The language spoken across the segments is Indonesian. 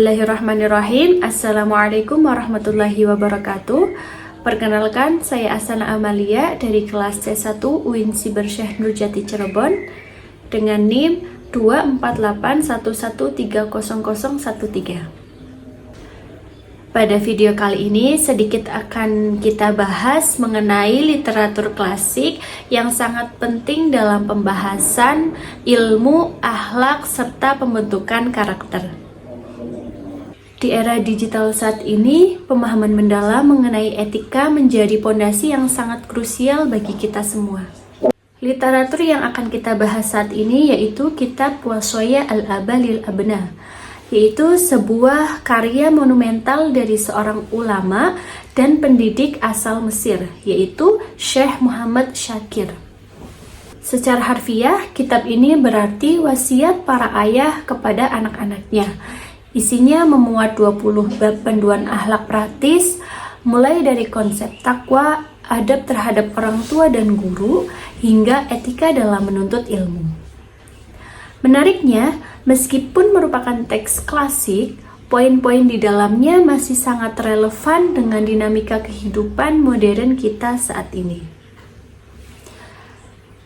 Bismillahirrahmanirrahim. Assalamualaikum warahmatullahi wabarakatuh. Perkenalkan, saya Asana Amalia dari kelas C1 UIN Siber Syekh Nurjati Cirebon dengan NIM 24811300013. Pada video kali ini sedikit akan kita bahas mengenai literatur klasik yang sangat penting dalam pembahasan ilmu, akhlak, serta pembentukan karakter. Di era digital saat ini, pemahaman mendalam mengenai etika menjadi pondasi yang sangat krusial bagi kita semua. Literatur yang akan kita bahas saat ini yaitu kitab Wasaya al-Aba lil Abna, yaitu sebuah karya monumental dari seorang ulama dan pendidik asal Mesir, yaitu Syekh Muhammad Syakir. Secara harfiah, kitab ini berarti wasiat para ayah kepada anak-anaknya. Isinya memuat 20 bab panduan akhlak praktis, mulai dari konsep takwa, adab terhadap orang tua dan guru, hingga etika dalam menuntut ilmu. Menariknya, meskipun merupakan teks klasik, poin-poin di dalamnya masih sangat relevan dengan dinamika kehidupan modern kita saat ini.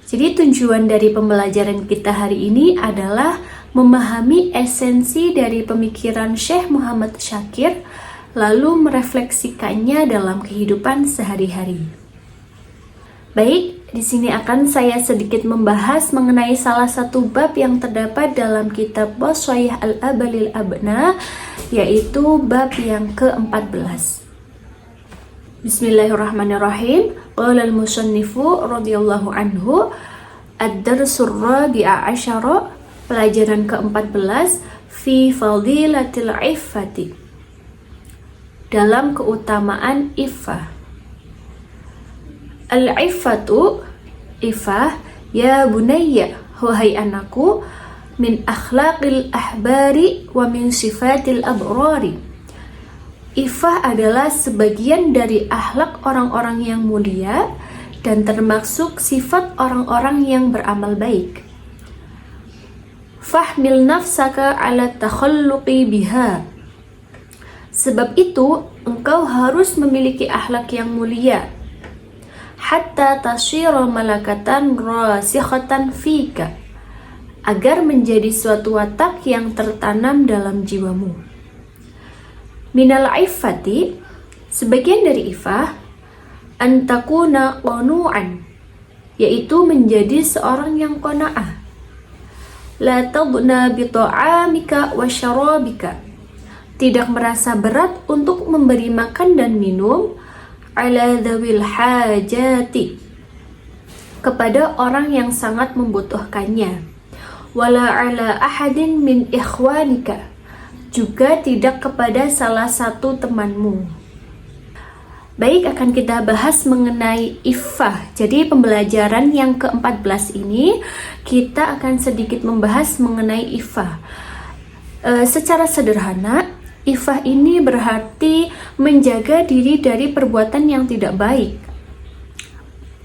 Jadi tujuan dari pembelajaran kita hari ini adalah memahami esensi dari pemikiran Syekh Muhammad Syakir, lalu merefleksikannya dalam kehidupan sehari-hari. Baik, di sini akan saya sedikit membahas mengenai salah satu bab yang terdapat dalam kitab Wasaya al-Aba lil Abna, yaitu bab yang ke-14. Bismillahirrahmanirrahim. Qala al-musannifu radhiyallahu anhu, ad-darsur rabi'a asyara, pelajaran ke-14, fi fadilatil iffati, dalam keutamaan iffah. Al-iffatu, iffah, ya bunayya, wahai anakku, min akhlaqil ahbari wa min sifatil abrari. Iffah adalah sebagian dari akhlak orang-orang yang mulia dan termasuk sifat orang-orang yang beramal baik. Fahmil nafsaka ala takhalluqi biha. Sebab itu, engkau harus memiliki akhlak yang mulia. Hatta tasyira malakatan rasikhatan fika. Agar menjadi suatu watak yang tertanam dalam jiwamu. Minal iffati, sebagian dari iffah, antakuna qanu'an, yaitu menjadi seorang yang qanaah. La tadna bi ta'amika wa syarabika, tidak merasa berat untuk memberi makan dan minum, ala dzawil hajati, kepada orang yang sangat membutuhkannya, wala ala ahadin min ikhwanika, juga tidak kepada salah satu temanmu. Baik, akan kita bahas mengenai iffah. Jadi pembelajaran yang ke-14 ini kita akan sedikit membahas mengenai iffah. Secara sederhana, iffah ini berarti menjaga diri dari perbuatan yang tidak baik,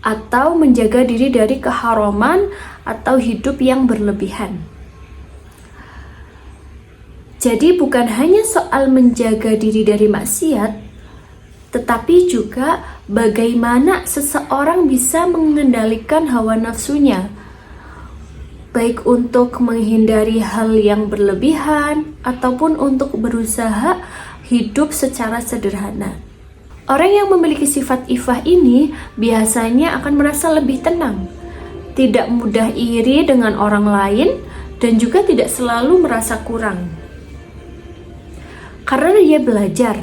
atau menjaga diri dari keharaman atau hidup yang berlebihan. Jadi bukan hanya soal menjaga diri dari maksiat, tetapi juga bagaimana seseorang bisa mengendalikan hawa nafsunya, baik untuk menghindari hal yang berlebihan ataupun untuk berusaha hidup secara sederhana. Orang yang memiliki sifat iffah ini biasanya akan merasa lebih tenang, tidak mudah iri dengan orang lain, dan juga tidak selalu merasa kurang. Karena dia belajar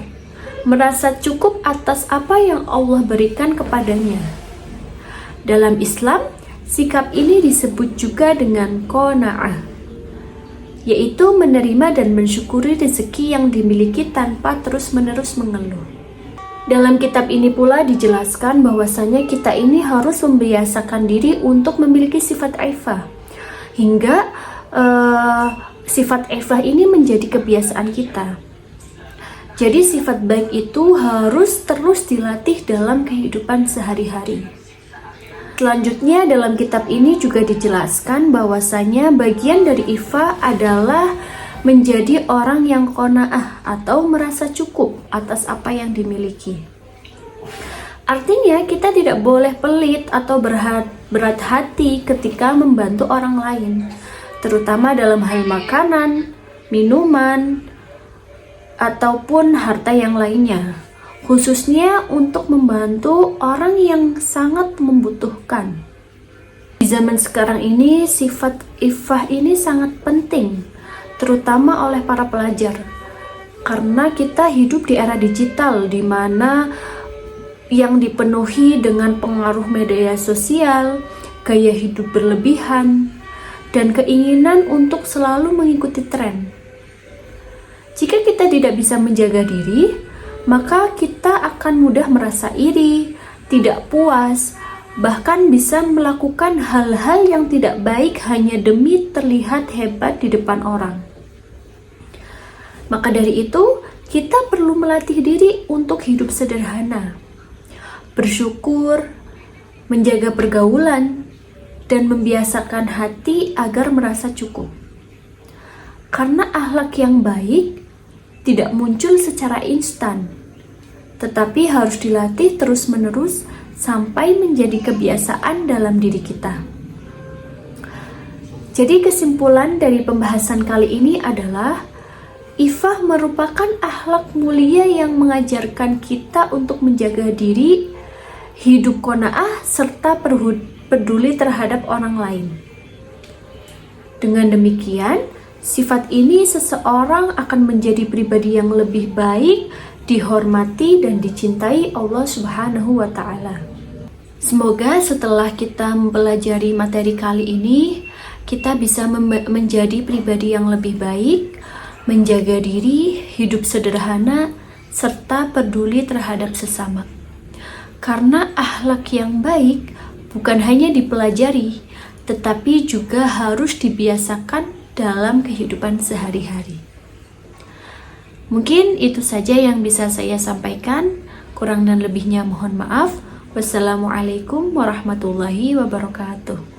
merasa cukup atas apa yang Allah berikan kepadanya. Dalam Islam, sikap ini disebut juga dengan qanaah, yaitu menerima dan mensyukuri rezeki yang dimiliki tanpa terus-menerus mengeluh. Dalam kitab ini pula dijelaskan bahwasanya kita ini harus membiasakan diri untuk memiliki sifat iffah, hingga sifat iffah ini menjadi kebiasaan kita. Jadi sifat baik itu harus terus dilatih dalam kehidupan sehari-hari. Selanjutnya dalam kitab ini juga dijelaskan bahwasanya bagian dari iffah adalah menjadi orang yang qanaah atau merasa cukup atas apa yang dimiliki. Artinya kita tidak boleh pelit atau berat hati ketika membantu orang lain, terutama dalam hal makanan, minuman, ataupun harta yang lainnya, khususnya untuk membantu orang yang sangat membutuhkan. Di zaman sekarang ini, sifat iffah ini sangat penting, terutama oleh para pelajar, karena kita hidup di era digital di mana yang dipenuhi dengan pengaruh media sosial, gaya hidup berlebihan, dan keinginan untuk selalu mengikuti tren. Jika kita tidak bisa menjaga diri, maka kita akan mudah merasa iri, tidak puas, bahkan bisa melakukan hal-hal yang tidak baik hanya demi terlihat hebat di depan orang. Maka dari itu, kita perlu melatih diri untuk hidup sederhana, bersyukur, menjaga pergaulan, dan membiasakan hati agar merasa cukup. Karena akhlak yang baik tidak muncul secara instan, tetapi harus dilatih terus-menerus sampai menjadi kebiasaan dalam diri kita. Jadi kesimpulan dari pembahasan kali ini adalah iffah merupakan akhlak mulia yang mengajarkan kita untuk menjaga diri, hidup qanaah, serta peduli terhadap orang lain. Dengan demikian, sifat ini seseorang akan menjadi pribadi yang lebih baik, dihormati dan dicintai Allah Subhanahu wa Ta'ala. Semoga setelah kita mempelajari materi kali ini, kita bisa menjadi pribadi yang lebih baik, menjaga diri, hidup sederhana, serta peduli terhadap sesama. Karena akhlak yang baik bukan hanya dipelajari, tetapi juga harus dibiasakan dalam kehidupan sehari-hari. Mungkin itu saja yang bisa saya sampaikan. Kurang dan lebihnya mohon maaf. Wassalamualaikum warahmatullahi wabarakatuh.